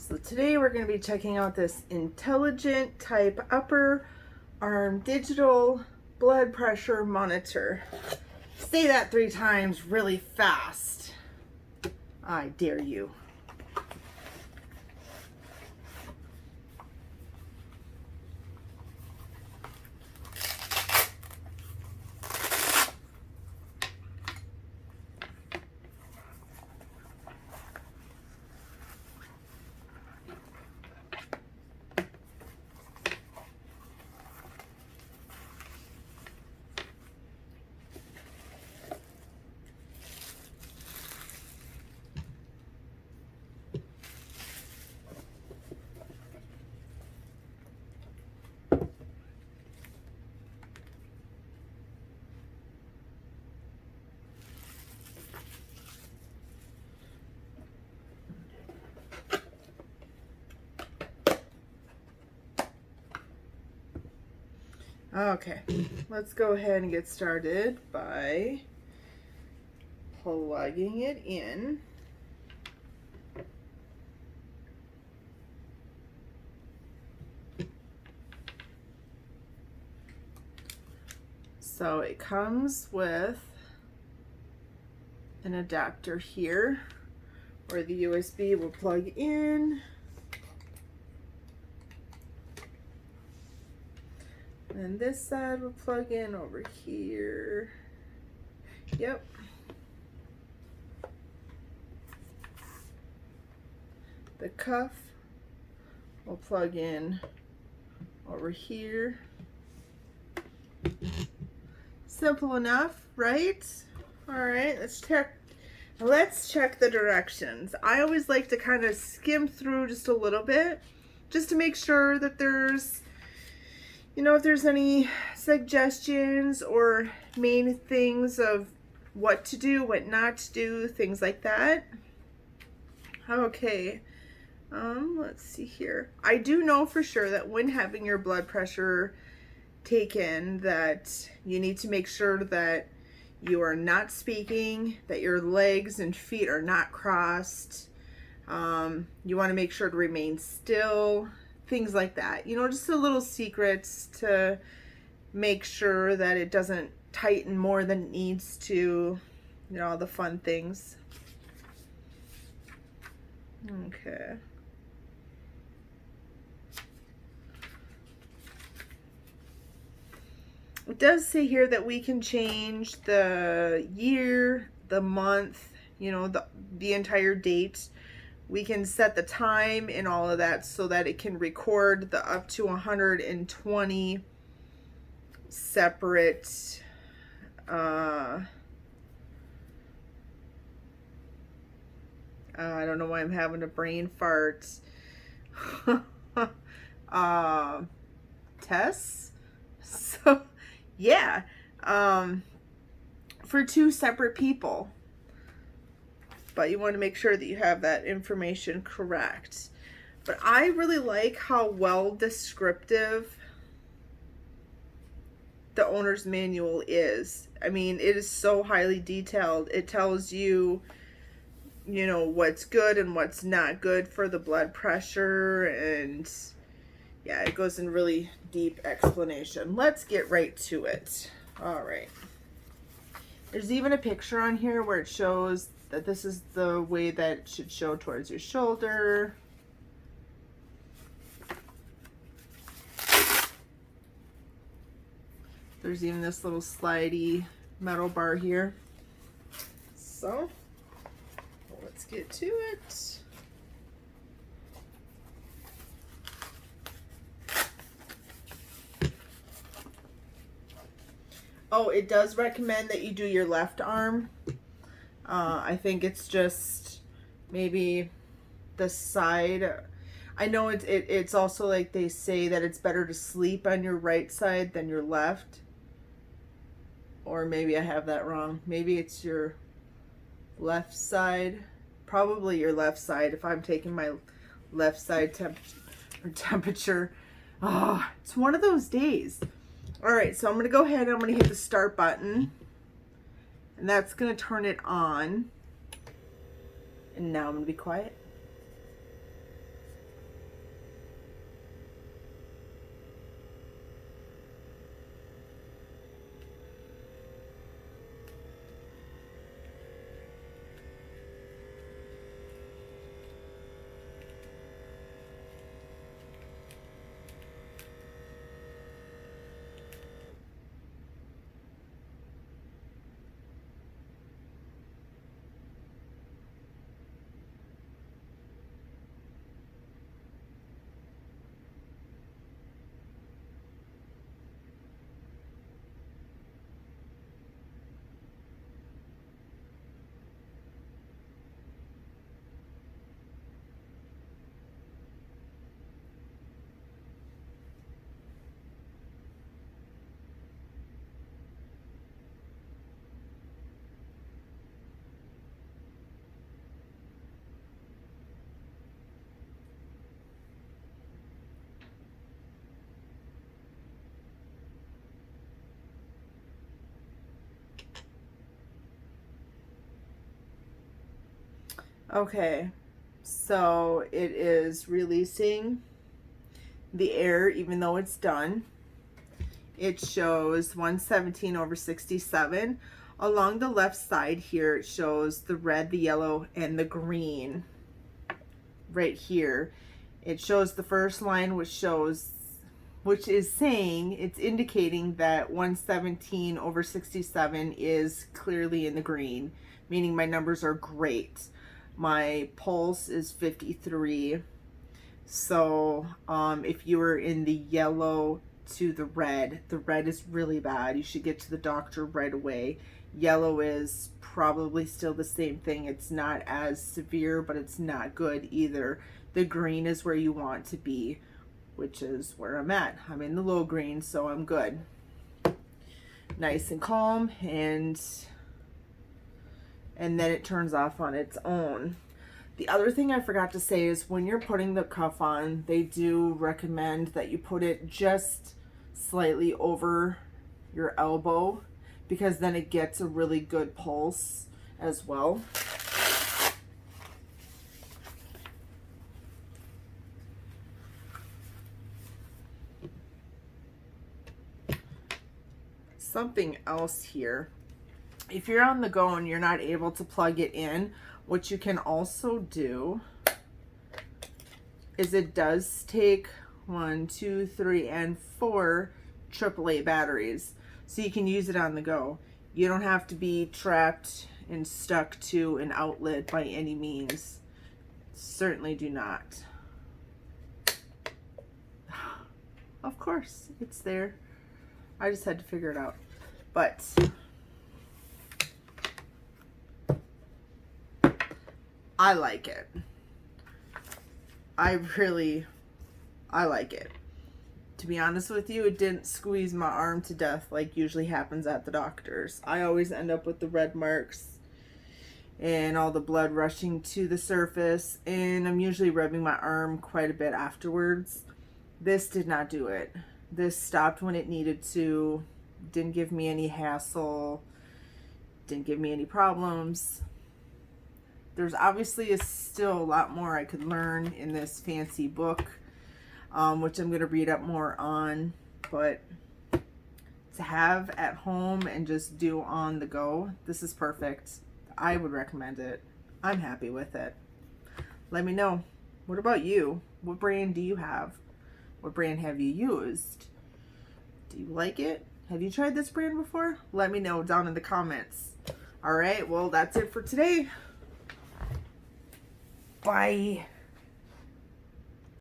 So today we're going to be checking out this Intelligent Type Upper Arm Digital Blood Pressure Monitor. Say that 3 times really fast. I dare you. Okay, let's go ahead and get started by plugging it in. So it comes with an adapter here where the USB will plug in. And this side will plug in over here. Yep. The cuff will plug in over here. Simple enough, right? All right, let's check the directions. I always like to kind of skim through just a little bit, just to make sure that there's, if there's any suggestions or main things of what to do, what not to do, things like that. Okay, let's see here. I do know for sure that when having your blood pressure taken, that you need to make sure that you are not speaking, that your legs and feet are not crossed. You want to make sure to remain still. Things like that, just the little secrets to make sure that it doesn't tighten more than it needs to, all the fun things. Okay. It does say here that we can change the year, the month, the entire date. We can set the time and all of that so that it can record the up to 120 separate I don't know why I'm having a brain fart. Tests. So yeah, for 2 separate people. But you want to make sure that you have that information correct. But I really like how well descriptive the owner's manual is. I mean, it is so highly detailed. It tells you, what's good and what's not good for the blood pressure. And yeah, it goes in really deep explanation. Let's get right to it. All right. There's even a picture on here where it shows that this is the way that it should show towards your shoulder. There's even this little slidey metal bar here. So let's get to it. Oh, it does recommend that you do your left arm. I think it's just maybe the side. I know it's also like they say that it's better to sleep on your right side than your left. Or maybe I have that wrong. Maybe it's your left side. Probably your left side if I'm taking my left side temperature. Oh, it's one of those days. All right, so I'm going to go ahead and I'm going to hit the start button. And that's going to turn it on. And now I'm going to be quiet. Okay, so it is releasing the air even though it's done. It shows 117/67. Along the left side here, it shows the red, the yellow, and the green. Right here, it shows the first line, which is saying, it's indicating that 117/67 is clearly in the green, meaning my numbers are great. My pulse is 53. So if you were in the yellow to the red is really bad. You should get to the doctor right away. Yellow is probably still the same thing. It's not as severe, but it's not good either. The green is where you want to be, which is where I'm at. I'm in the low green, so I'm good. Nice and calm, and then it turns off on its own. The other thing I forgot to say is when you're putting the cuff on, they do recommend that you put it just slightly over your elbow, because then it gets a really good pulse as well. Something else here. If you're on the go and you're not able to plug it in, what you can also do is it does take 1, 2, 3, and 4 AAA batteries. So you can use it on the go. You don't have to be trapped and stuck to an outlet by any means. Certainly do not. Of course, it's there. I just had to figure it out. But I like it. I like it. To be honest with you, it didn't squeeze my arm to death like usually happens at the doctor's. I always end up with the red marks and all the blood rushing to the surface, and I'm usually rubbing my arm quite a bit afterwards. This did not do it. This stopped when it needed to. Didn't give me any hassle. Didn't give me any problems. There's obviously still a lot more I could learn in this fancy book, which I'm going to read up more on, but to have at home and just do on the go, this is perfect. I would recommend it. I'm happy with it. Let me know. What about you? What brand do you have? What brand have you used? Do you like it? Have you tried this brand before? Let me know down in the comments. All right, well, that's it for today. Bye.